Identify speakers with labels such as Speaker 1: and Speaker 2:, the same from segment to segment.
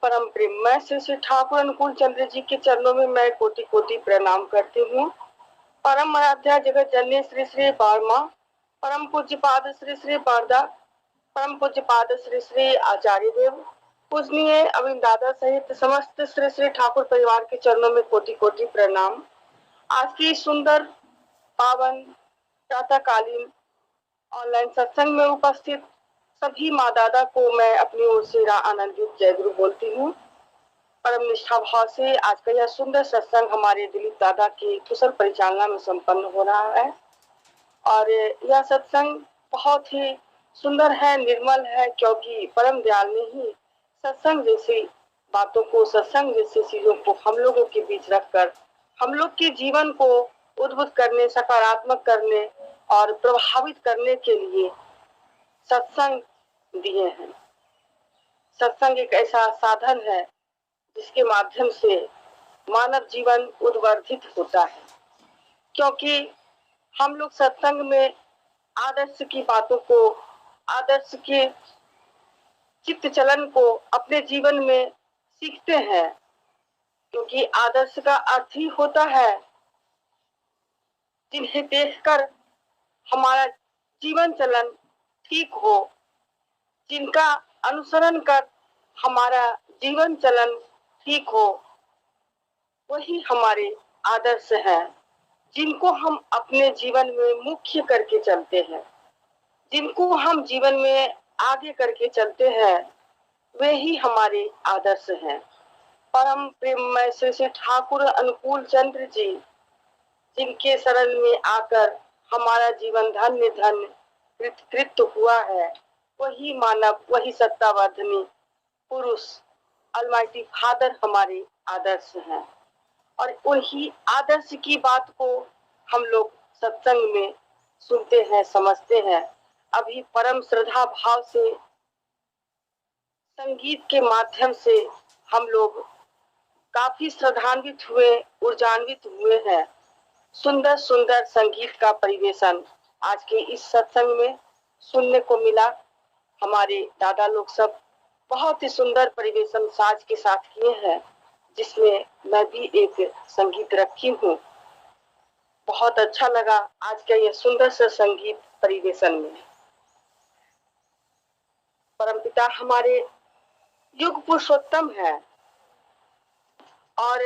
Speaker 1: परम प्रेम मैं श्री श्री ठाकुर अनुकूल चंद्र जी के चरणों में मैं कोटि कोटि प्रणाम करती हूँ। परम आराध्या जगत जननी श्री श्री बारमा, परम पूज्य पाद श्री श्री बारदा, परम पूज्य पाद श्री श्री आचार्य देव, पूजनीय अविंद दादा सहित समस्त श्री श्री ठाकुर परिवार के चरणों में कोटि कोटि प्रणाम। आज की सुंदर पावन प्रातःकालीन ऑनलाइन सत्संग में उपस्थित सभी माँ दादा को मैं अपनी ओर से आनंदित जय गुरु बोलती हूँ। परम निष्ठा भाव से आज का यह सुंदर सत्संग हमारे दिलीप दादा की कुशल परिचालना में संपन्न हो रहा है और यह सत्संग बहुत ही सुंदर है, निर्मल है, क्योंकि परम दयाल ने ही सत्संग जैसी बातों को, सत्संग जैसी चीजों को हम लोगों के बीच रखकर हम लोग के जीवन को उद्बुद्ध करने, सकारात्मक करने और प्रभावित करने के लिए सत्संग दिए हैं। सत्संग एक ऐसा साधन है जिसके माध्यम से मानव जीवन उद्वर्धित होता है, क्योंकि हम लोग सत्संग में आदर्श की बातों को, आदर्श के चित्त चलन को अपने जीवन में सीखते हैं, क्योंकि आदर्श का अर्थ ही होता है जिन्हें देखकर हमारा जीवन चलन ठीक हो, जिनका अनुसरण कर हमारा जीवन चलन ठीक हो, वही हमारे आदर्श हैं, जिनको हम अपने जीवन में मुख्य करके चलते हैं, जिनको हम जीवन में आगे करके चलते हैं, वे ही हमारे आदर्श हैं। परम प्रेममय श्री श्री ठाकुर अनुकूल चंद्र जी, जिनके शरण में आकर हमारा जीवन धन्य धन्य कृत हुआ है, वही मानव, वही सत्तावर्धनी पुरुष अलमाइटी फादर हमारे आदर्श हैं और उन्हीं आदर्श की बात को हम लोग सत्संग में सुनते हैं, समझते हैं। अभी परम श्रद्धा भाव से संगीत के माध्यम से हम लोग काफी श्रद्धान्वित हुए, ऊर्जान्वित हुए हैं। सुंदर सुंदर संगीत का परिवेशन आज के इस सत्संग में सुनने को मिला। हमारे दादा लोग सब बहुत ही सुंदर परिवेशन साज के साथ किए हैं, जिसमें मैं भी एक संगीत रखी हूँ। बहुत अच्छा लगा आज का यह सुंदर सा संगीत परिवेशन में। परमपिता हमारे युग पुरुषोत्तम है और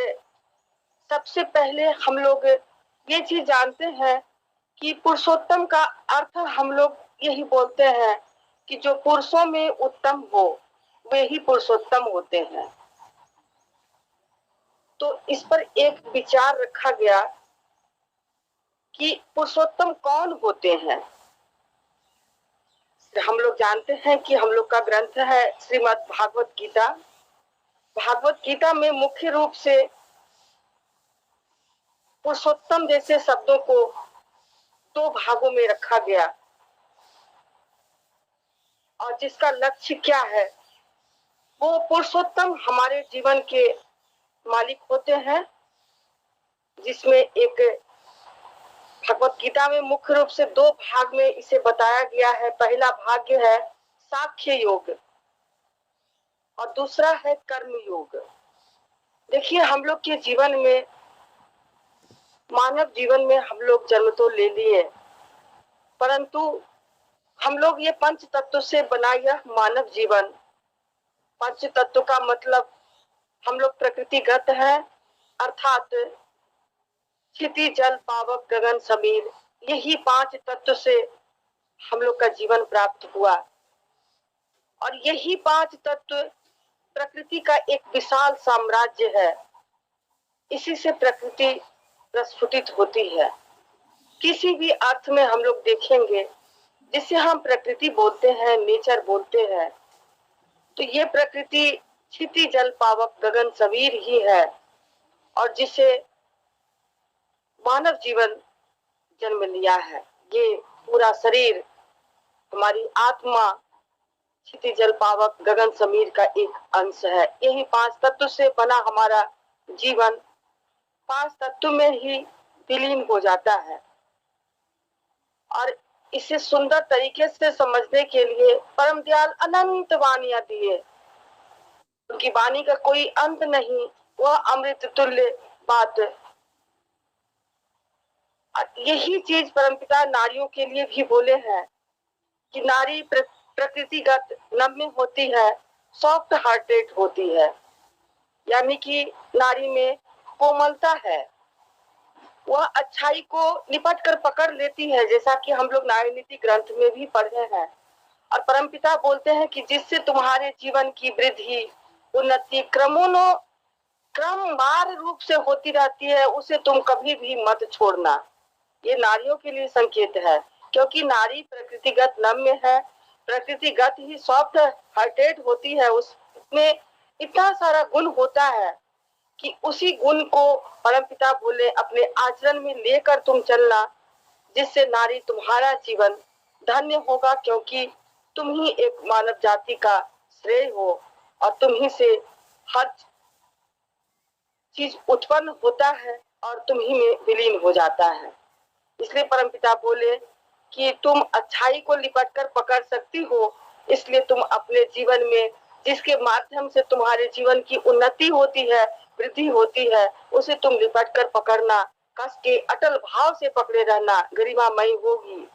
Speaker 1: सबसे पहले हम लोग ये चीज जानते हैं कि पुरुषोत्तम का अर्थ हम लोग यही बोलते हैं कि जो पुरुषों में उत्तम हो वे ही पुरुषोत्तम होते हैं। तो इस पर एक विचार रखा गया कि पुरुषोत्तम कौन होते हैं। हम लोग जानते हैं कि हम लोग का ग्रंथ है श्रीमद् भागवत गीता। भागवत गीता में मुख्य रूप से पुरुषोत्तम जैसे शब्दों को दो भागों में रखा गया और जिसका लक्ष्य क्या है, वो पुरुषोत्तम हमारे जीवन के मालिक होते हैं, जिसमें एक भगवत गीता में मुख्य रूप से दो भाग में इसे बताया गया है। पहला भाग है साख्य योग और दूसरा है कर्म योग। देखिए, हम लोग के जीवन में, मानव जीवन में हम लोग जन्म तो ले लिए, परंतु हम लोग ये पंच तत्व से बना यह मानव जीवन, पंच तत्व का मतलब हम लोग प्रकृतिगत है, अर्थात क्षिति जल पावक गगन समीर, यही पांच तत्व से हम लोग का जीवन प्राप्त हुआ और यही पांच तत्व प्रकृति का एक विशाल साम्राज्य है। इसी से प्रकृति प्रस्फुटित होती है। किसी भी अर्थ में हम लोग देखेंगे जिसे हम प्रकृति बोलते हैं, नेचर बोलते हैं, तो ये प्रकृति क्षिति जल पावक गगन समीर ही है और जिसे मानव जीवन जन्म लिया है। ये पूरा शरीर, हमारी आत्मा क्षिति जल पावक गगन समीर का एक अंश है। यही पांच तत्व से बना हमारा जीवन पांच तत्व में ही विलीन हो जाता है और इसे सुंदर तरीके से समझने के लिए परम दयाल अनंत वाणियां दिए। उनकी उसकी वाणी का कोई अंत नहीं, वह अमृत तुल्य बात। यही चीज परमपिता नारियों के लिए भी बोले हैं कि नारी प्रकृतिगत नम्य होती है, सॉफ्ट हार्टेड होती है, यानी कि नारी में कोमलता है, वह अच्छाई को निपट कर पकड़ लेती है, जैसा कि हम लोग न्याय नीति ग्रंथ में भी पढ़े हैं। और परमपिता बोलते हैं कि जिससे तुम्हारे जीवन की वृद्धि उन्नति क्रमवार रूप से होती रहती है, उसे तुम कभी भी मत छोड़ना। ये नारियों के लिए संकेत है, क्योंकि नारी प्रकृतिगत नम्य है, प्रकृतिगत ही सॉफ्ट हार्टेड होती है, उसमें इतना सारा गुण होता है कि उसी गुण को परमपिता बोले अपने आचरण में लेकर तुम चलना, जिससे नारी तुम्हारा जीवन धन्य होगा, क्योंकि तुम ही एक मानव जाति का श्रेय हो और तुम ही से हर चीज उत्पन्न होता है और तुम ही में विलीन हो जाता है। इसलिए परमपिता बोले कि तुम अच्छाई को लिपट कर पकड़ सकती हो, इसलिए तुम अपने जीवन में जिसके माध्यम से तुम्हारे जीवन की उन्नति होती है, वृद्धि होती है, उसे तुम लिपट कर पकड़ना, कस के अटल भाव से पकड़े रहना, गरिमामयी होगी।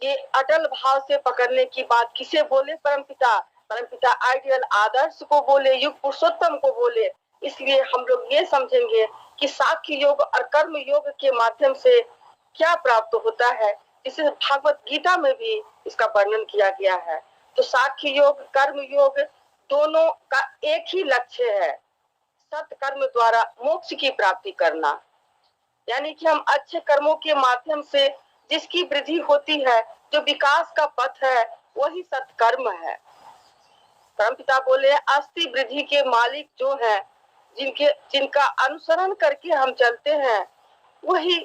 Speaker 1: ये अटल भाव से पकड़ने की बात किसे बोले? परमपिता। परमपिता आइडियल आदर्श को बोले, युग पुरुषोत्तम को बोले। इसलिए हम लोग ये समझेंगे कि साख्य योग और कर्म योग के माध्यम से क्या प्राप्त होता है, इसे भागवत गीता में भी इसका वर्णन किया गया है। तो साख्य योग कर्म योग दोनों का एक ही लक्ष्य है, सत्कर्म द्वारा मोक्ष की प्राप्ति करना, यानी कि हम अच्छे कर्मों के माध्यम से जिसकी वृद्धि होती है, जो विकास का पथ है, वही सत्कर्म है। परमपिता बोले अस्थि वृद्धि के मालिक जो है, जिनका अनुसरण करके हम चलते हैं, वही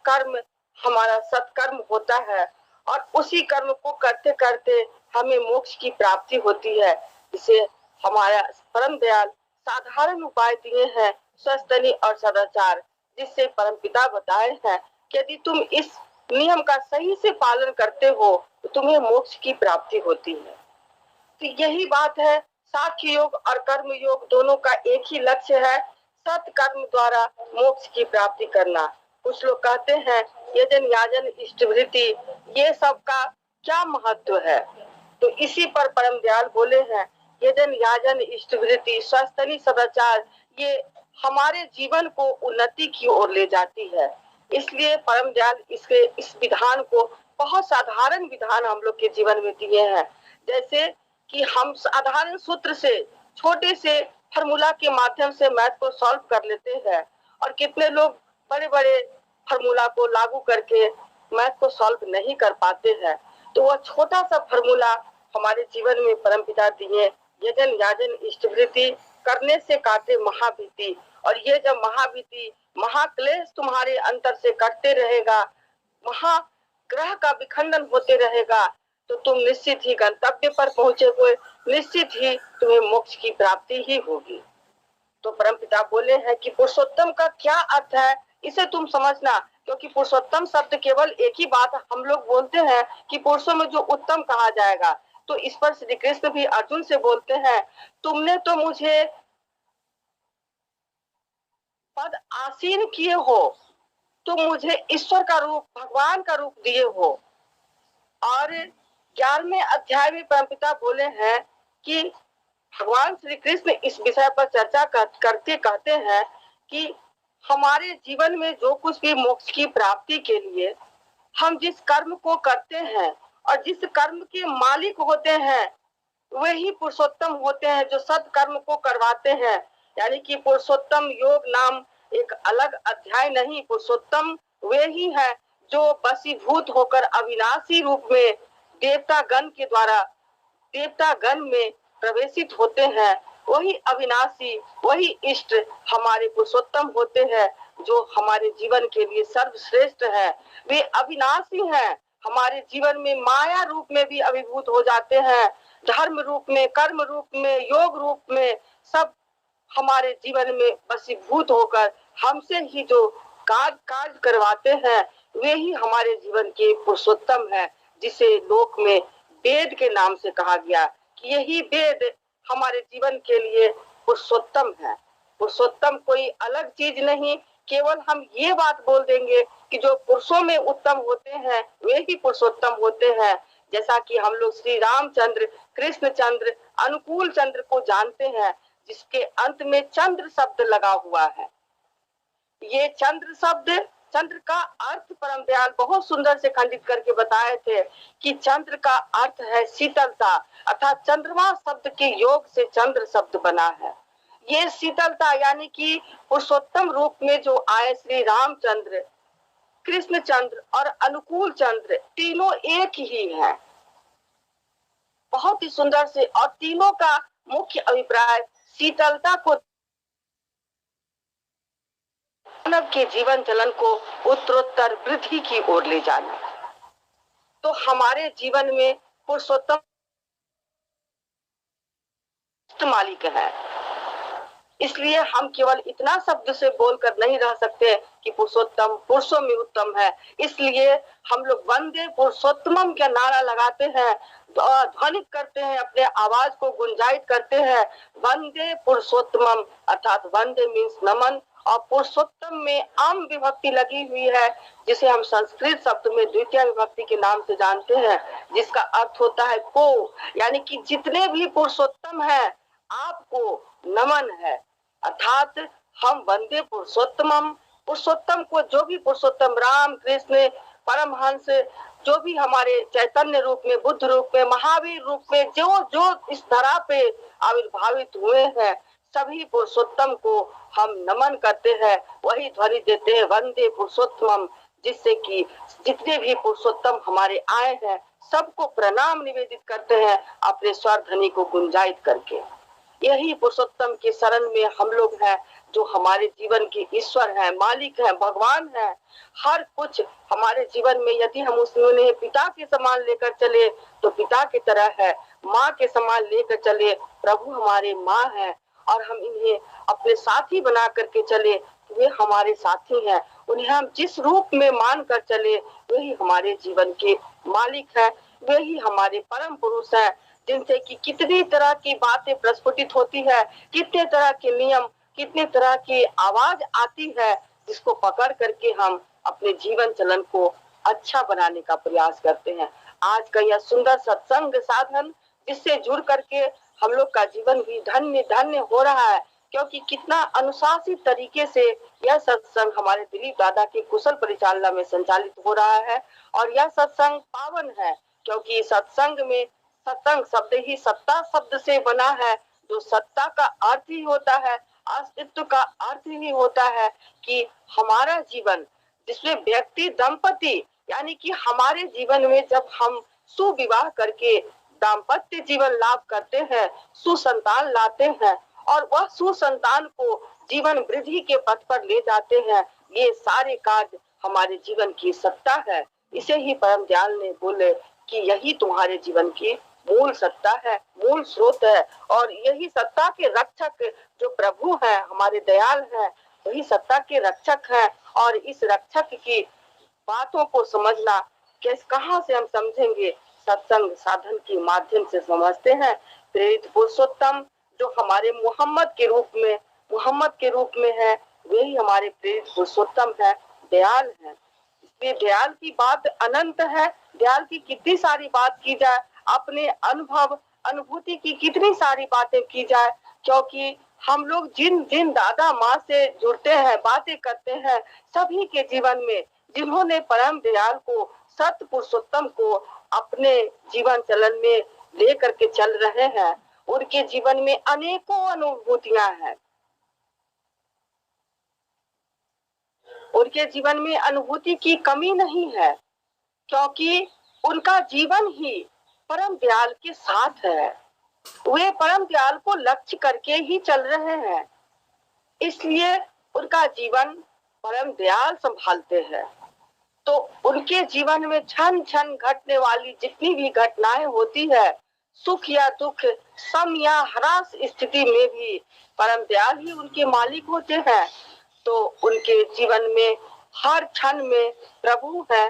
Speaker 1: कर्म हमारा सत्कर्म होता है और उसी कर्म को करते करते हमें मोक्ष की प्राप्ति होती है। इसे हमारा परम दयाल साधारण उपाय दिए हैं, स्वस्थनी और सदाचार, जिससे परमपिता बताए हैं कि यदि तुम इस नियम का सही से पालन करते हो तो तुम्हें मोक्ष की प्राप्ति होती है। तो यही बात है, साख्य योग और कर्म योग दोनों का एक ही लक्ष्य है, सत्कर्म द्वारा मोक्ष की प्राप्ति करना। कुछ लोग कहते हैं यजन याजन इष्टवृत्ति, ये सब का क्या महत्व है? तो इसी पर परम दयाल बोले हैं यजन याजन इष्टवृत्ति स्वस्थनी सदाचार, ये हमारे जीवन को उन्नति की ओर ले जाती है। इसलिए परम दयाल इस विधान को बहुत साधारण विधान हम लोग के जीवन में दिए हैं, जैसे कि हम साधारण सूत्र से, छोटे से फार्मूला के माध्यम से मैथ को सॉल्व कर लेते हैं, और कितने लोग बड़े बड़े फार्मूला को लागू करके मैथ को सॉल्व नहीं कर पाते हैं। तो वह छोटा सा फार्मूला हमारे जीवन में परमपिता दिए, यजन याजन इष्टवृत्ति करने से काटे महाभीति, और ये जब महाभीति महाक्लेश तुम्हारे अंतर से कटते रहेगा, महाग्रह का विखंडन होते रहेगा, तो तुम निश्चित ही गंतव्य पर पहुंचे हुए, निश्चित ही तुम्हें मोक्ष की प्राप्ति ही होगी। तो परमपिता बोले हैं कि पुरुषोत्तम का क्या अर्थ है, इसे तुम समझना, क्योंकि पुरुषोत्तम शब्द केवल एक ही बात हम लोग बोलते हैं कि पुरुषों में जो उत्तम कहा जाएगा, तो इस पर श्री कृष्ण भी अर्जुन से बोलते हैं, तुमने तो मुझे पद आसीन किए हो, तुम मुझे ईश्वर का रूप, भगवान का रूप दिए हो। और 11वें अध्याय में परमपिता बोले हैं कि भगवान श्री कृष्ण इस विषय पर चर्चा करते कहते हैं कि हमारे जीवन में जो कुछ भी मोक्ष की प्राप्ति के लिए हम जिस कर्म को करते हैं और जिस कर्म के मालिक होते हैं, वही पुरुषोत्तम होते हैं, जो सत्कर्म को करवाते हैं। यानी कि पुरुषोत्तम योग नाम एक अलग अध्याय नहीं, पुरुषोत्तम वे ही है जो वशीभूत होकर अविनाशी रूप में देवता गण में प्रवेशित होते हैं। वही अविनाशी, वही इष्ट हमारे पुरुषोत्तम होते हैं, जो हमारे जीवन के लिए सर्वश्रेष्ठ है। वे अविनाशी हैं, हमारे जीवन में माया रूप में भी अभिभूत हो जाते हैं, धर्म रूप में, कर्म रूप में, योग रूप में, सब हमारे जीवन में वशीभूत होकर हमसे ही जो कार्य करवाते हैं, वे ही हमारे जीवन के पुरुषोत्तम है, जिसे लोक में वेद के नाम से कहा गया कि यही वेद हमारे जीवन के लिए पुरुषोत्तम है। पुरुषोत्तम कोई अलग चीज नहीं, केवल हम ये बात बोल देंगे कि जो पुरुषों में उत्तम होते हैं वे ही पुरुषोत्तम होते हैं। जैसा कि हम लोग श्री रामचंद्र, कृष्ण चंद्र, अनुकूल चंद्र को जानते हैं, जिसके अंत में चंद्र शब्द लगा हुआ है। ये चंद्र शब्द, चंद्र का अर्थ परम दयाल बहुत सुंदर से खंडित करके बताए थे कि चंद्र का अर्थ है शीतलता, अर्थात चंद्रमा शब्द के योग से चंद्र शब्द बना है। ये शीतलता यानी कि पुरुषोत्तम रूप में जो आए श्री रामचंद्र, कृष्ण चंद्र और अनुकूल चंद्र, तीनों एक ही हैं। बहुत ही सुंदर से, और तीनों का मुख्य अभिप्राय शीतलता को, मानव के जीवन चलन को उत्तरोत्तर वृद्धि की ओर ले जाना। तो हमारे जीवन में पुरुषोत्तम मालिक है, इसलिए हम केवल इतना शब्द से बोलकर नहीं रह सकते कि पुरुषोत्तम पुरुषों में उत्तम है। इसलिए हम लोग वंदे पुरुषोत्तमम का नारा लगाते हैं, ध्वनित करते हैं, अपने आवाज को गुंजायित करते हैं, वंदे पुरुषोत्तमम, अर्थात वंदे मीन्स नमन, और पुरुषोत्तम में आम विभक्ति लगी हुई है, जिसे हम संस्कृत शब्द में द्वितीय विभक्ति के नाम से जानते हैं, जिसका अर्थ होता है को, यानी कि जितने भी पुरुषोत्तम है आपको नमन है। अर्थात हम वंदे पुरुषोत्तमम, पुरुषोत्तम को, जो भी पुरुषोत्तम राम कृष्ण परमहंस, जो भी हमारे चैतन्य रूप में, बुद्ध रूप में, महावीर रूप में जो जो इस धरा पे आविर्भावित हुए हैं, सभी पुरुषोत्तम को हम नमन करते हैं, वही ध्वनि देते हैं वंदे पुरुषोत्तमम, जिससे कि जितने भी पुरुषोत्तम हमारे आए हैं सबको प्रणाम निवेदित करते हैं अपने स्वर ध्वनि को गुंजायित करके। यही पुरुषोत्तम के शरण में हम लोग हैं, जो हमारे जीवन के ईश्वर हैं, मालिक हैं, भगवान हैं। हर कुछ हमारे जीवन में यदि हम उन्हें पिता के समान लेकर चले तो पिता की तरह है, माँ के समान लेकर चले प्रभु हमारे माँ है, और हम इन्हें अपने साथी बना करके चले तो वे हमारे साथी हैं। उन्हें हम जिस रूप में मान कर चले वही हमारे जीवन के मालिक है, वही हमारे परम पुरुष है, जिनसे कि कितनी तरह की बातें प्रस्फुटित होती है, कितने तरह के नियम, कितने तरह की आवाज आती है, जिसको पकड़ करके हम अपने जीवन चलन को अच्छा बनाने का प्रयास करते हैं। आज का यह सुंदर सत्संग साधन, जिससे जुड़ करके हम लोग का जीवन भी धन्य धन्य हो रहा है, क्योंकि कितना अनुशासित तरीके से यह सत्संग हमारे दिलीप दादा की कुशल परिचालना में संचालित हो रहा है। और यह सत्संग पावन है, क्योंकि सत्संग में सत्संग शब्द ही सत्ता शब्द से बना है, जो सत्ता का अर्थ ही होता है, अस्तित्व का अर्थ ही होता है कि हमारा जीवन, जिसमें व्यक्ति दंपति, यानी कि हमारे जीवन में जब हम सुविवाह करके दाम्पत्य जीवन लाभ करते हैं, सुसंतान लाते हैं, और वह सुसंतान को जीवन वृद्धि के पथ पर ले जाते हैं, ये सारे कार्य हमारे जीवन की सत्ता है। इसे ही परम दयाल ने बोले कि यही तुम्हारे जीवन की मूल सत्ता है, मूल स्रोत है, और यही सत्ता के रक्षक जो प्रभु है, हमारे दयाल है, वही सत्ता के रक्षक है। और इस रक्षक की बातों को समझना कहाँ से हम समझेंगे? सत्संग साधन के माध्यम से समझते हैं। प्रेरित पुरुषोत्तम जो हमारे मोहम्मद के रूप में है, वही हमारे प्रेरित पुरुषोत्तम है, दयाल है। इसलिए दयाल की बात अनंत है, दयाल की कितनी सारी बात की जाए, अपने अनुभव अनुभूति की कितनी सारी बातें की जाए, क्योंकि हम लोग जिन जिन दादा माँ से जुड़ते हैं, बातें करते हैं, सभी के जीवन में जिन्होंने परम दयाल को, सत पुरुषोत्तम को अपने जीवन चलन में लेकर के चल रहे हैं, उनके जीवन में अनेकों अनुभूतियां हैं। उनके जीवन में अनुभूति की कमी नहीं है, क्योंकि उनका जीवन ही परम दयाल के साथ है। वे परम दयाल को लक्ष्य करके ही चल रहे हैं, इसलिए उनका जीवन परम दयाल संभालते हैं। तो उनके जीवन में क्षण क्षण घटने वाली जितनी भी घटनाएं होती है, सुख या दुख, सम या ह्रास स्थिति में भी परम दयाल ही उनके मालिक होते हैं। तो उनके जीवन में हर क्षण में प्रभु है,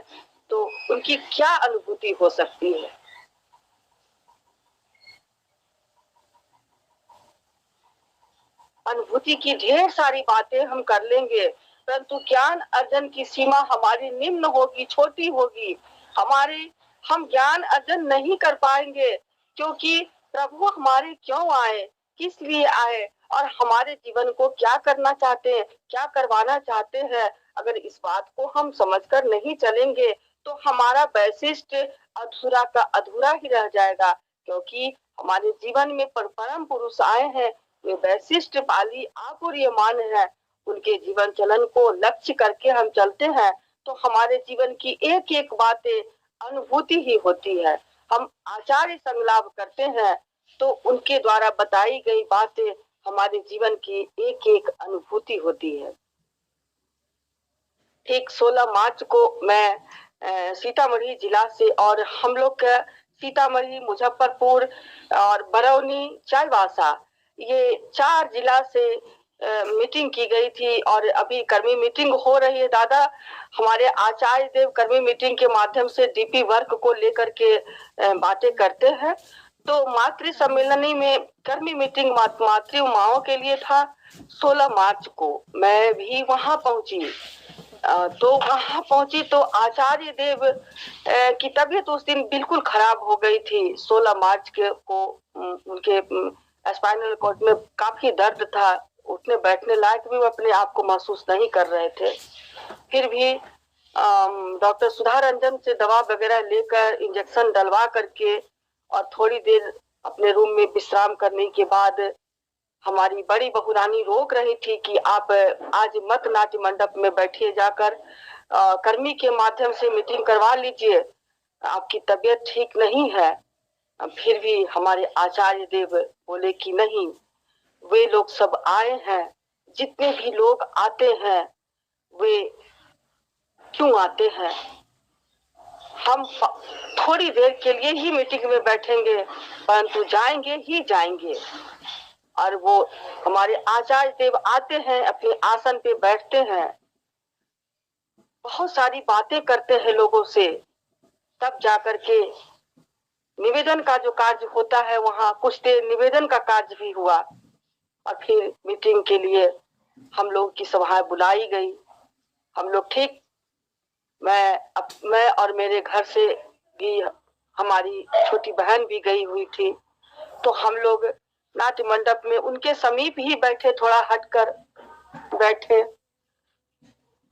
Speaker 1: तो उनकी क्या अनुभूति हो सकती है? अनुभूति की ढेर सारी बातें हम कर लेंगे, परंतु ज्ञान अर्जन की सीमा हमारी निम्न होगी, छोटी होगी। हम ज्ञान अर्जन नहीं कर पाएंगे, क्योंकि प्रभु हमारे क्यों आए, किस लिए आए और हमारे जीवन को क्या करना चाहते हैं, क्या करवाना चाहते हैं। अगर इस बात को हम समझकर नहीं चलेंगे तो हमारा वैशिष्ट अधूरा का अधूरा ही रह जाएगा, क्योंकि हमारे जीवन में परम पुरुष आए हैं, वे वैशिष्ट पाली आपूर्यमान है। उनके जीवन चलन को लक्ष्य करके हम चलते हैं तो हमारे जीवन की एक एक बातें अनुभूति ही होती है। हम आचार्य संलाप करते हैं तो उनके द्वारा बताई गई बातें हमारे जीवन की एक एक अनुभूति होती है। ठीक 16 मार्च को मैं सीतामढ़ी जिला से और हम लोग का सीतामढ़ी, मुजफ्फरपुर और बरौनी, चाईबासा, ये 4 जिला से मीटिंग की गई थी और अभी कर्मी मीटिंग हो रही है। दादा हमारे आचार्य देव कर्मी मीटिंग के माध्यम से डीपी वर्क को लेकर के बातें करते हैं। तो मातृ सम्मेलनी में कर्मी मीटिंग मातृ माओं के लिए था। 16 मार्च को मैं भी वहां पहुंची। तो वहां पहुंची तो आचार्य देव की तबीयत उस दिन बिल्कुल खराब हो गई थी। 16 मार्च को उनके स्पाइनल कॉर्ड में काफी दर्द था, उठने बैठने लायक भी वो अपने आप को महसूस नहीं कर रहे थे। फिर भी डॉक्टर सुधा रंजन से दवा वगैरह लेकर इंजेक्शन डलवा करके और थोड़ी देर अपने रूम में विश्राम करने के बाद हमारी बड़ी बहुरानी रोक रही थी कि आप आज मत नाट्य मंडप में बैठिए, जाकर कर्मी के माध्यम से मीटिंग करवा लीजिए, आपकी तबीयत ठीक नहीं है। फिर भी हमारे आचार्य देव बोले कि नहीं, वे लोग सब आए हैं, जितने भी लोग आते हैं वे क्यों आते हैं, हम थोड़ी देर के लिए ही मीटिंग में बैठेंगे परंतु जाएंगे ही जाएंगे। और वो हमारे आचार्य देव आते हैं, अपने आसन पे बैठते हैं, बहुत सारी बातें करते हैं लोगों से, तब जाकर के निवेदन का जो कार्य होता है वहां कुछ देर निवेदन का कार्य भी हुआ और फिर मीटिंग के लिए हम लोग की सभा बुलाई गई। हम लोग ठीक मैं और मेरे घर से भी हमारी छोटी बहन भी गई हुई थी। तो हम लोग नाट्य मंडप में उनके समीप ही बैठे, थोड़ा हटकर बैठे।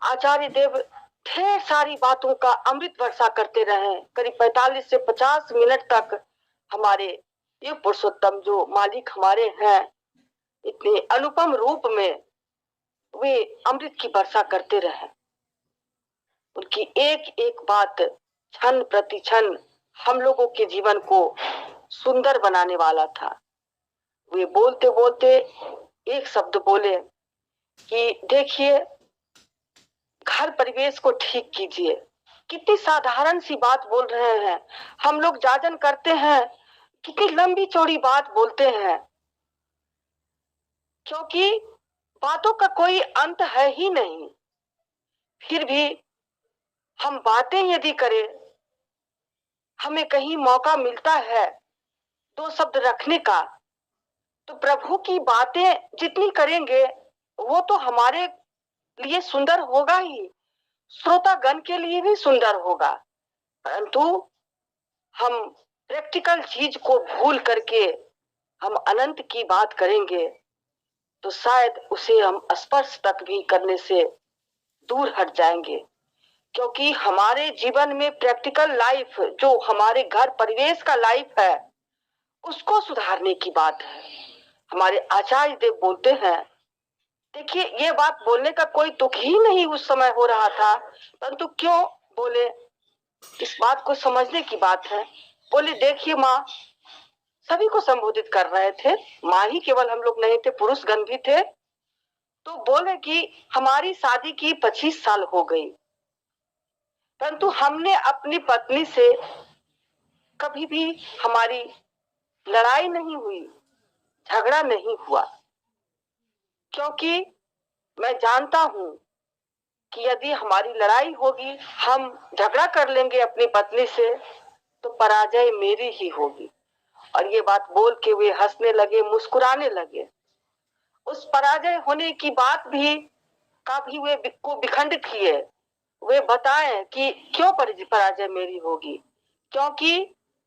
Speaker 1: आचार्य देव ढेर सारी बातों का अमृत वर्षा करते रहे। करीब 45 से 50 मिनट तक हमारे ये पुरुषोत्तम जो मालिक हमारे हैं, इतने अनुपम रूप में वे अमृत की वर्षा करते रहे। उनकी एक एक बात क्षण प्रति क्षण हम लोगों के जीवन को सुंदर बनाने वाला था। वे बोलते बोलते एक शब्द बोले कि देखिए, घर परिवेश को ठीक कीजिए। कितनी साधारण सी बात बोल रहे हैं। हम लोग जाजन करते हैं, कितनी लंबी चौड़ी बात बोलते हैं, क्योंकि बातों का कोई अंत है ही नहीं। फिर भी हम बातें यदि करें, हमें कहीं मौका मिलता है 2 शब्द रखने का, तो प्रभु की बातें जितनी करेंगे वो तो हमारे लिए सुंदर होगा ही, श्रोतागण के लिए भी सुंदर होगा। परंतु हम प्रैक्टिकल चीज को भूल करके हम अनंत की बात करेंगे तो शायद उसे हम स्पर्श तक भी करने से दूर हट जाएंगे। क्योंकि हमारे जीवन में प्रैक्टिकल लाइफ, जो हमारे घर परिवेश का लाइफ है, उसको सुधारने की बात है। हमारे आचार्य देव बोलते हैं, देखिए ये बात बोलने का कोई दुख ही नहीं उस समय हो रहा था, परंतु क्यों बोले, इस बात को समझने की बात है। बोले देखिए माँ, सभी को संबोधित कर रहे थे, माँ ही केवल हम लोग नहीं थे, पुरुष गण भी थे। तो बोले कि हमारी शादी की 25 साल हो गई, परंतु हमने अपनी पत्नी से कभी भी हमारी लड़ाई नहीं हुई, झगड़ा नहीं हुआ, क्योंकि मैं जानता हूं कि यदि हमारी लड़ाई होगी, हम झगड़ा कर लेंगे अपनी पत्नी से, तो पराजय मेरी ही होगी। और ये बात बोल के वे हंसने लगे, मुस्कुराने लगे। उस पराजय होने की बात भी का भी वे को विखंडित किए। वे बताएं कि क्यों पराजय मेरी होगी, क्योंकि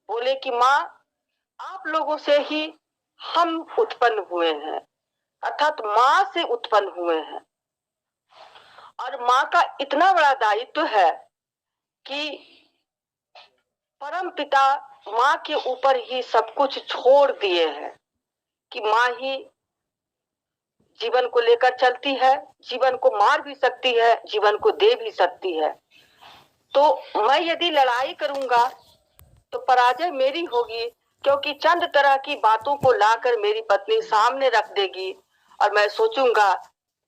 Speaker 1: बोले कि माँ आप लोगों से ही हम उत्पन्न हुए हैं, अर्थात माँ से उत्पन्न हुए हैं। और माँ का इतना बड़ा दायित्व है कि परम पिता माँ के ऊपर ही सब कुछ छोड़ दिए हैं कि माँ ही जीवन को लेकर चलती है, जीवन को मार भी सकती है, जीवन को दे भी सकती है। तो मैं यदि लड़ाई करूंगा तो पराजय मेरी होगी, क्योंकि चंद तरह की बातों को लाकर मेरी पत्नी सामने रख देगी और मैं सोचूंगा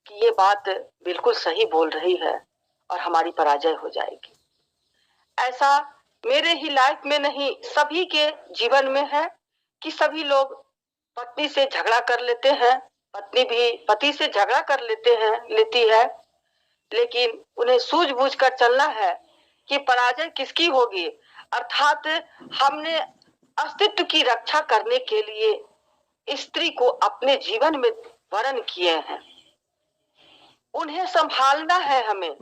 Speaker 1: कि ये बात बिल्कुल सही बोल रही है और हमारी पराजय हो जाएगी। ऐसा मेरे ही लाइफ में नहीं, सभी के जीवन में है कि सभी लोग पत्नी से झगड़ा कर लेते हैं, पत्नी भी पति से झगड़ा कर लेती है, लेकिन उन्हें सूझबूझ कर चलना है कि पराजय किसकी होगी। अर्थात हमने अस्तित्व की रक्षा करने के लिए स्त्री को अपने जीवन में वरण किए हैं, उन्हें संभालना है हमें।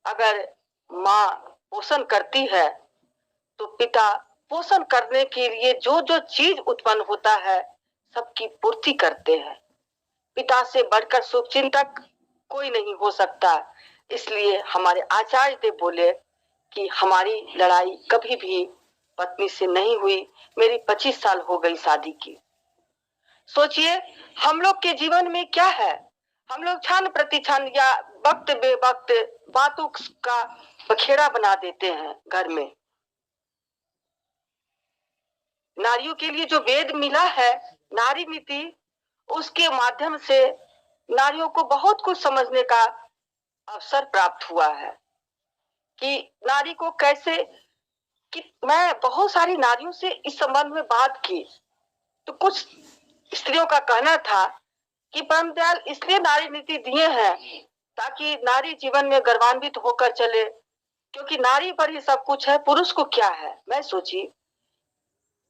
Speaker 1: अगर माँ पोषण करती है तो पिता पोषण करने के लिए जो जो चीज उत्पन्न होता है सबकी पूर्ति करते हैं। पिता से बढ़कर शुभचिंतक कोई नहीं हो सकता। इसलिए हमारे आचार्य देव बोले कि हमारी लड़ाई कभी भी पत्नी से नहीं हुई। मेरी 25 साल हो गई शादी की। सोचिए हम लोग के जीवन में क्या है, हम लोग क्षण प्रति क्षण या वक्त बे वक्त बातों का बखेड़ा बना देते हैं घर में। नारियों के लिए जो वेद मिला है, नारी नीति, उसके माध्यम से नारियों को बहुत कुछ समझने का अवसर प्राप्त हुआ है कि नारी को कैसे, कि मैं बहुत सारी नारियों से इस संबंध में बात की तो कुछ स्त्रियों का कहना था कि परम दयाल इसलिए नारी नीति दिए हैं ताकि नारी जीवन में गर्वान्वित होकर चले, क्योंकि नारी पर ही सब कुछ है, पुरुष को क्या है। मैं सोची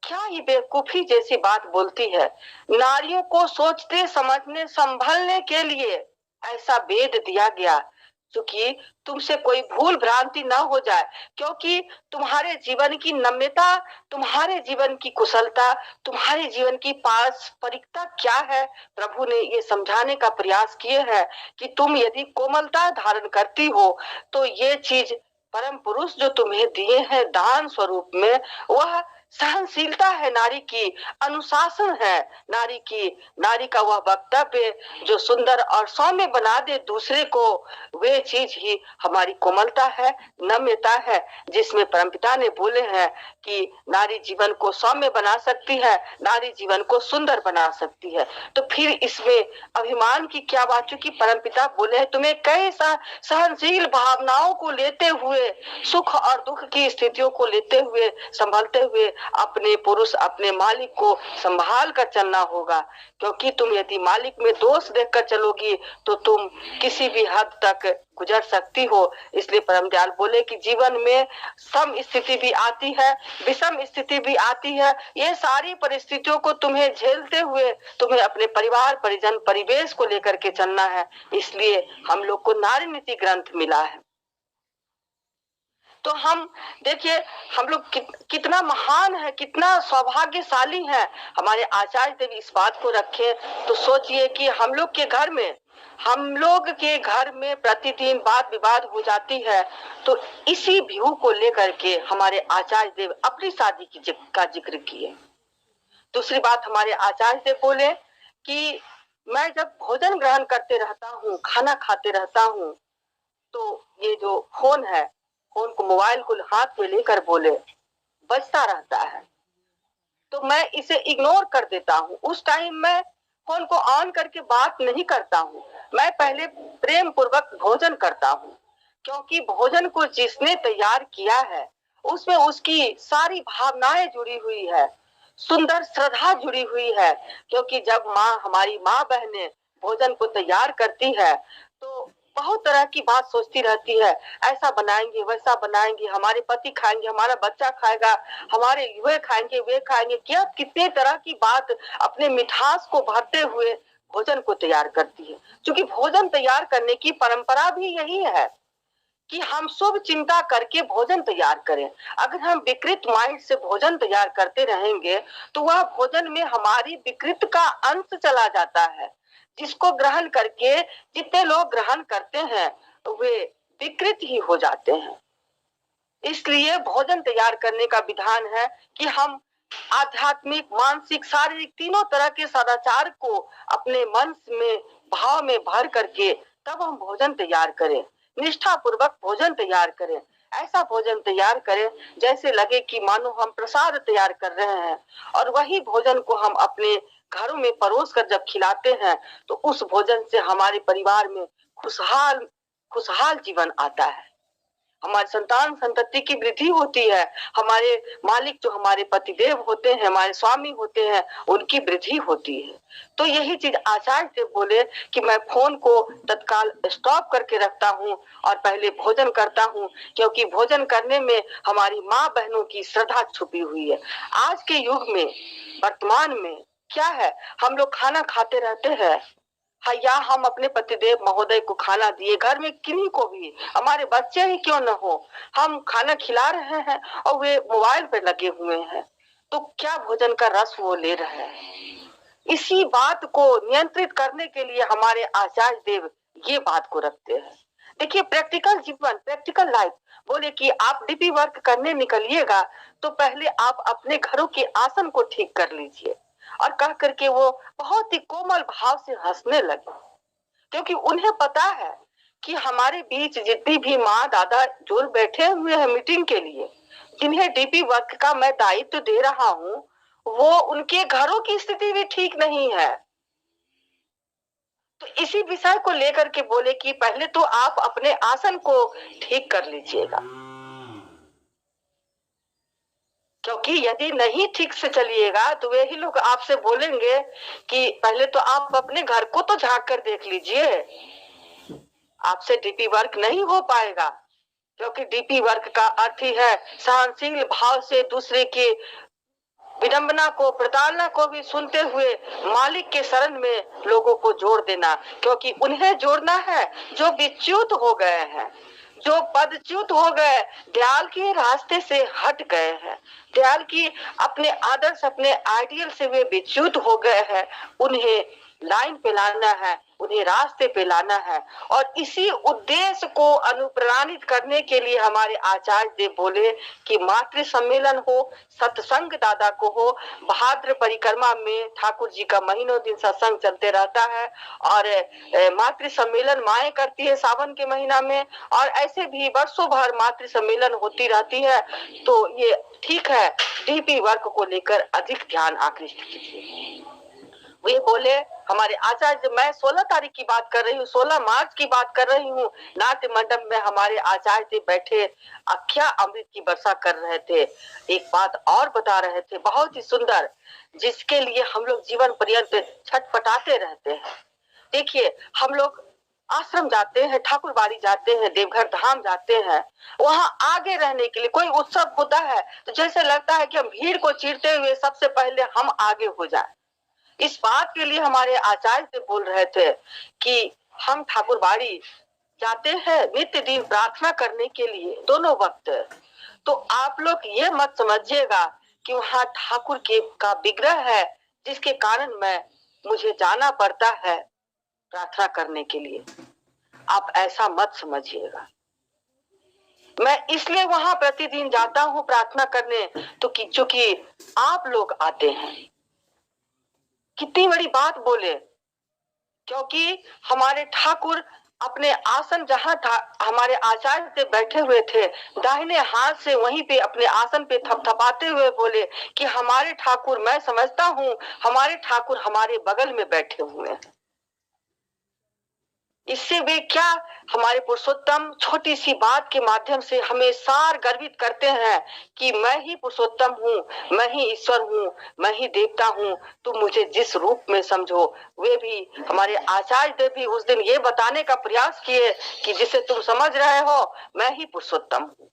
Speaker 1: क्या ये बेवकूफी जैसी बात बोलती है। नारियों को सोचते समझने संभलने के लिए ऐसा वेद दिया गया क्योंकि तुमसे कोई भूल भ्रांति ना हो जाए, क्योंकि तुम्हारे जीवन की नम्यता, तुम्हारे जीवन की कुशलता, तुम्हारे जीवन की पारस्परिकता क्या है, प्रभु ने ये समझाने का प्रयास किए हैं कि तुम यदि कोमलता धारण करती हो तो ये चीज परम पुरुष जो तुम्हें दिए हैं दान स्वरूप में, वह सहनशीलता है, नारी की अनुशासन है, नारी की, नारी का वह वक्तव्य जो सुंदर और सौम्य बना दे दूसरे को, वे चीज ही हमारी कोमलता है, नम्यता है, जिसमें परमपिता ने बोले हैं कि नारी जीवन को सौम्य बना सकती है, नारी जीवन को सुंदर बना सकती है। तो फिर इसमें अभिमान की क्या बात, चूंकि परमपिता बोले हैं तुम्हें कई सहनशील भावनाओं को लेते हुए, सुख और दुख की स्थितियों को लेते हुए, संभलते हुए अपने पुरुष, अपने मालिक को संभाल कर चलना होगा, क्योंकि तुम यदि मालिक में दोष देखकर चलोगी तो तुम किसी भी हद तक गुजर सकती हो। इसलिए परम दयाल बोले कि जीवन में सम स्थिति भी आती है, विषम स्थिति भी आती है, ये सारी परिस्थितियों को तुम्हें झेलते हुए तुम्हें अपने परिवार, परिजन, परिवेश को लेकर के चलना है। इसलिए हम लोग को नारी नीति ग्रंथ मिला है। तो हम देखिए हम लोग कितना महान है, कितना सौभाग्यशाली है, हमारे आचार्य देव इस बात को रखे। तो सोचिए कि हम लोग के घर में प्रतिदिन वाद विवाद हो जाती है, तो इसी व्यू को लेकर के हमारे आचार्य देव अपनी शादी का जिक्र किए। दूसरी बात हमारे आचार्य देव बोले कि मैं जब भोजन ग्रहण करते रहता हूँ, खाना खाते रहता हूँ, तो ये जो फोन है, फोन को, मोबाइल को हाथ में लेकर बोले बजता रहता है, तो मैं इसे इग्नोर कर देता हूँ। उस टाइम मैं फोन को ऑन करके बात नहीं करता हूँ, मैं पहले प्रेम पूर्वक भोजन करता हूँ, क्योंकि भोजन को जिसने तैयार किया है उसमें उसकी सारी भावनाएं जुड़ी हुई है, सुंदर श्रद्धा जुड़ी हुई है। क्योंकि जब माँ, हमारी माँ बहनें भोजन को तैयार करती है तो बहुत तरह की बात सोचती रहती है, ऐसा बनाएंगे, वैसा बनाएंगे, हमारे पति खाएंगे, हमारा बच्चा खाएगा, हमारे वे खाएंगे, वे खाएंगे, क्या कितने तरह की बात अपने मिठास को भरते हुए भोजन को तैयार करती है। क्योंकि भोजन तैयार करने की परंपरा भी यही है कि हम शुभ चिंता करके भोजन तैयार करें। अगर हम विकृत माइंड से भोजन तैयार करते रहेंगे तो वह भोजन में हमारी विकृत का अंश चला जाता है, जिसको ग्रहण करके जितने लोग ग्रहण करते हैं वे विकृत ही हो जाते हैं। इसलिए भोजन तैयार करने का विधान है कि हम आध्यात्मिक, मानसिक, शारीरिक तीनों तरह के सदाचार को अपने मन में, भाव में भर करके तब हम भोजन तैयार करें। निष्ठा पूर्वक भोजन तैयार करें। ऐसा भोजन तैयार करें जैसे लगे कि मानो हम प्रसाद तैयार कर रहे हैं, और वही भोजन को हम अपने घरों में परोस कर जब खिलाते हैं तो उस भोजन से हमारे परिवार में खुशहाल खुशहाल जीवन आता है। हमारी संतान संतति की वृद्धि होती है। हमारे मालिक जो हमारे पतिदेव होते हैं, हमारे स्वामी होते हैं, उनकी वृद्धि होती है। तो यही चीज आचार्य देव बोले कि मैं फोन को तत्काल स्टॉप करके रखता हूँ और पहले भोजन करता हूँ, क्योंकि भोजन करने में हमारी माँ बहनों की श्रद्धा छुपी हुई है। आज के युग में, वर्तमान में क्या है, हम लोग खाना खाते रहते हैं, या हम अपने पतिदेव महोदय को खाना दिए, घर में किन्हीं को भी, हमारे बच्चे ही क्यों न हो, हम खाना खिला रहे हैं और वे मोबाइल पर लगे हुए हैं, तो क्या भोजन का रस वो ले रहे हैं? इसी बात को नियंत्रित करने के लिए हमारे आचार्य देव ये बात को रखते हैं। देखिए, प्रैक्टिकल जीवन, प्रैक्टिकल लाइफ बोले कि आप डीपी वर्क करने निकलिएगा तो पहले आप अपने घरों के आसन को ठीक कर लीजिए। और कह करके वो बहुत ही कोमल भाव से हंसने लगे, क्योंकि उन्हें पता है कि हमारे बीच जितनी भी माँ दादा जो बैठे हुए हैं मीटिंग के लिए, जिन्हें डीपी वर्क का मैं दायित्व दे रहा हूँ, वो उनके घरों की स्थिति भी ठीक नहीं है। तो इसी विषय को लेकर के बोले कि पहले तो आप अपने आसन को ठीक कर लीजिएगा, क्योंकि यदि नहीं ठीक से चलिएगा तो वे ही लोग आपसे बोलेंगे कि पहले तो आप अपने घर को तो झांक कर देख लीजिए। आपसे डीपी वर्क नहीं हो पाएगा, क्योंकि डीपी वर्क का अर्थ ही है सहनशील भाव से दूसरे के विडंबना को, प्रताड़ना को भी सुनते हुए मालिक के शरण में लोगों को जोड़ देना, क्योंकि उन्हें जोड़ना है जो विच्युत हो गए हैं, जो पदच्युत हो गए, दयाल के रास्ते से हट गए हैं, दयाल की अपने आदर्श, अपने आइडियल से वे विच्युत हो गए हैं। उन्हें लाइन पे लाना है, उन्हें रास्ते पे लाना है, और इसी उद्देश्य को अनुप्राणित करने के लिए हमारे आचार्य देव बोले कि मातृ सम्मेलन हो, सत्संग दादा को हो। भाद्र परिक्रमा में ठाकुर जी का महीनों दिन सत्संग चलते रहता है, और मातृ सम्मेलन माएँ करती है सावन के महीना में, और ऐसे भी वर्षों भर मातृ सम्मेलन होती रहती है। तो ये ठीक है, डीपी वर्क को लेकर अधिक ध्यान आकृष्ट कीजिए। वे बोले हमारे आचार्य, मैं 16 तारीख की बात कर रही हूँ, 16 मार्च की बात कर रही हूँ, नाट्य मंडप में हमारे आचार्य जी बैठे अख्या अमृत की वर्षा कर रहे थे। एक बात और बता रहे थे बहुत ही सुंदर, जिसके लिए हम लोग जीवन पर्यंत छटपटाते रहते हैं। देखिए, हम लोग आश्रम जाते हैं, ठाकुरबाड़ी जाते हैं, देवघर धाम जाते हैं, वहां आगे रहने के लिए कोई उत्सव होता है तो जैसे लगता है कि हम भीड़ को चीरते हुए सबसे पहले हम आगे हो जाए। इस बात के लिए हमारे आचार्य से बोल रहे थे कि हम ठाकुरबाड़ी जाते हैं नित्य दिन प्रार्थना करने के लिए दोनों वक्त, तो आप लोग ये मत समझिएगा कि वहाँ ठाकुर के का विग्रह है जिसके कारण मुझे जाना पड़ता है प्रार्थना करने के लिए। आप ऐसा मत समझिएगा। मैं इसलिए वहां प्रतिदिन जाता हूँ प्रार्थना करने, तो चूंकि आप लोग आते हैं। कितनी बड़ी बात बोले, क्योंकि हमारे ठाकुर अपने आसन जहां था, हमारे आचार्य से बैठे हुए थे, दाहिने हाथ से वहीं पे अपने आसन पे थपथपाते हुए बोले कि हमारे ठाकुर, मैं समझता हूँ हमारे ठाकुर हमारे बगल में बैठे हुए हैं। इससे वे क्या, हमारे पुरुषोत्तम छोटी सी बात के माध्यम से हमें सार गर्वित करते हैं कि मैं ही पुरुषोत्तम हूँ, मैं ही ईश्वर हूँ, मैं ही देवता हूँ, तुम मुझे जिस रूप में समझो। वे भी हमारे आचार्य देव भी उस दिन ये बताने का प्रयास किए कि जिसे तुम समझ रहे हो मैं ही पुरुषोत्तम हूँ।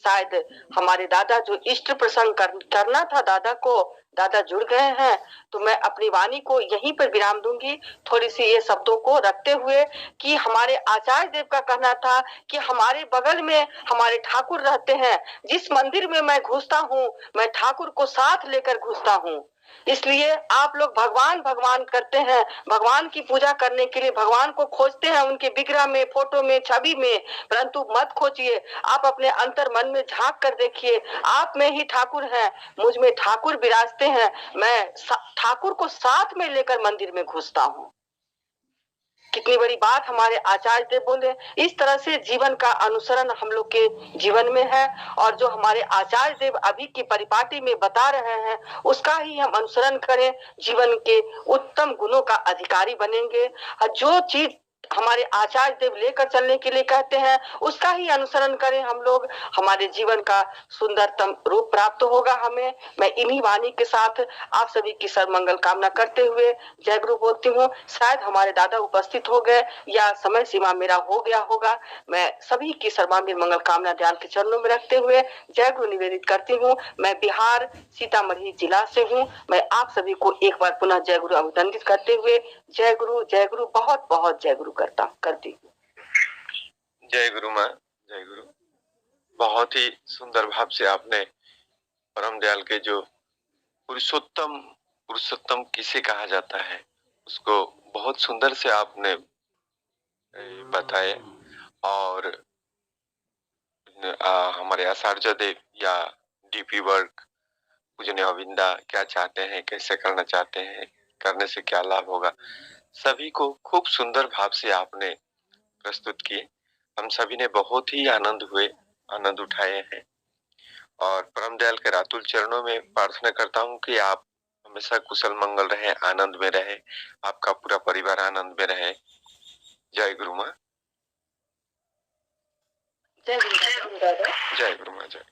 Speaker 1: शायद हमारे दादा जो इष्ट प्रसंग करना था दादा को, दादा जुड़ गए हैं, तो मैं अपनी वाणी को यहीं पर विराम दूंगी, थोड़ी सी ये शब्दों को रखते हुए कि हमारे आचार्य देव का कहना था कि हमारे बगल में हमारे ठाकुर रहते हैं। जिस मंदिर में मैं घुसता हूँ, मैं ठाकुर को साथ लेकर घुसता हूँ। इसलिए आप लोग भगवान भगवान करते हैं, भगवान की पूजा करने के लिए भगवान को खोजते हैं, उनके विग्रह में, फोटो में, छवि में, परंतु मत खोजिए। आप अपने अंतर मन में झांक कर देखिए, आप में ही ठाकुर हैं, मुझ में ठाकुर विराजते हैं। मैं ठाकुर को साथ में लेकर मंदिर में घुसता हूँ। कितनी बड़ी बात हमारे आचार्य देव बोले। इस तरह से जीवन का अनुसरण हम लोग के जीवन में है, और जो हमारे आचार्य देव अभी की परिपाटी में बता रहे हैं, उसका ही हम अनुसरण करें, जीवन के उत्तम गुणों का अधिकारी बनेंगे। जो चीज हमारे आचार्य देव लेकर चलने के लिए कहते हैं, उसका ही अनुसरण करें हम लोग, हमारे जीवन का सुंदरतम रूप प्राप्त होगा हमें। मैं इन्हीं वाणी के साथ आप सभी की सर्वमंगल कामना करते हुए जय गुरु बोलती हूँ। शायद हमारे दादा उपस्थित हो गए या समय सीमा मेरा हो गया होगा। मैं सभी की सर्वांगीण मंगल कामना ध्यान के चरणों में रखते हुए जय गुरु निवेदित करती हूँ। मैं बिहार सीतामढ़ी जिला से हूँ। मैं आप सभी को एक बार पुनः जय गुरु अभिवंदित करते हुए जय गुरु बहुत बहुत जय गुरु करती हूँ।
Speaker 2: जय गुरु माँ, जय गुरु। बहुत ही सुंदर भाव से आपने परम दयाल के जो पुरुषोत्तम किसे कहा जाता है उसको बहुत सुंदर से आपने बताए। और हमारे आचार्य देव या डीपी वर्क पूजनीय अविंदा क्या चाहते हैं, कैसे करना चाहते हैं, करने से क्या लाभ होगा, सभी को खूब सुंदर भाव से आपने प्रस्तुत किए। हम सभी ने बहुत ही आनंद उठाए हैं, और परम दयाल के रातुल चरणों में प्रार्थना करता हूँ कि आप हमेशा कुशल मंगल रहे, आनंद में रहे, आपका पूरा परिवार आनंद में रहे। जय गुरु माँ।
Speaker 1: जय गुरु दादा।
Speaker 2: जय गुरु माँ। जय।